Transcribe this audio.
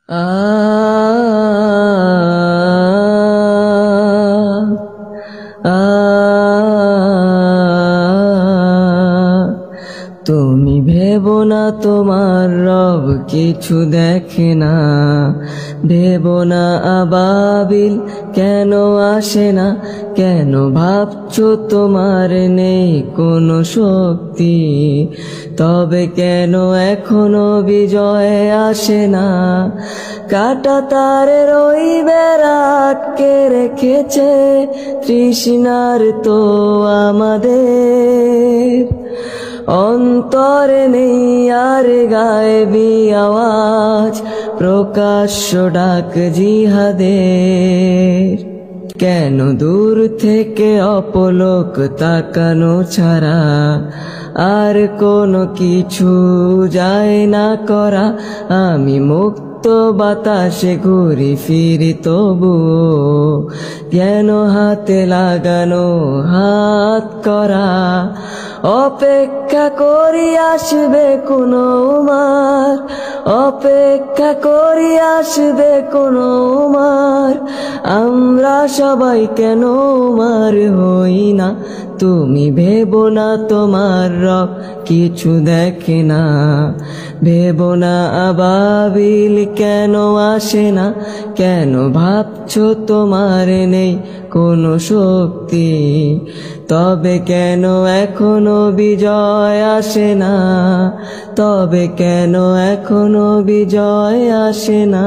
আ আ তুমি ভেবো না তোমার রব কিছু দেখে না, ভেবো না আবাবিল কেন আসে না, কেন ভাবছো তোমার নেই কোনো শক্তি, তবে কেন এখনো বিজয় আসে না। কাটা তারের ওই বেড়া আটকে রেখেছে তৃষ্ণার তো আমাদের, অন্তরে নেই আর গায়েবী আওয়াজ, প্রকাশ্য ডাক জিহাদের। কেন দূর থেকে অপলক তাকানো ছাড়া আর কোনো কিছু যায় না করা, আমি মুক্ত বাতাসে ঘুরি ফিরি তবুও কেন হাতে লাগানো হাত করা। অপেক্ষা করি আসবে কোনো উমার, অপেক্ষা করি আসবে কোনো উমার, আমরা সবাই কেন উমার হই না। তুমি ভেবো না তোমার রব কিছু দেখে না, ভেবো না আবাবিল কেন আসে না, কেন ভাবছো তোমার নেই কোনো শক্তি, তবে কেন এখনো বিজয় আসে না, তবে কেন এখনো বিজয় আসে না।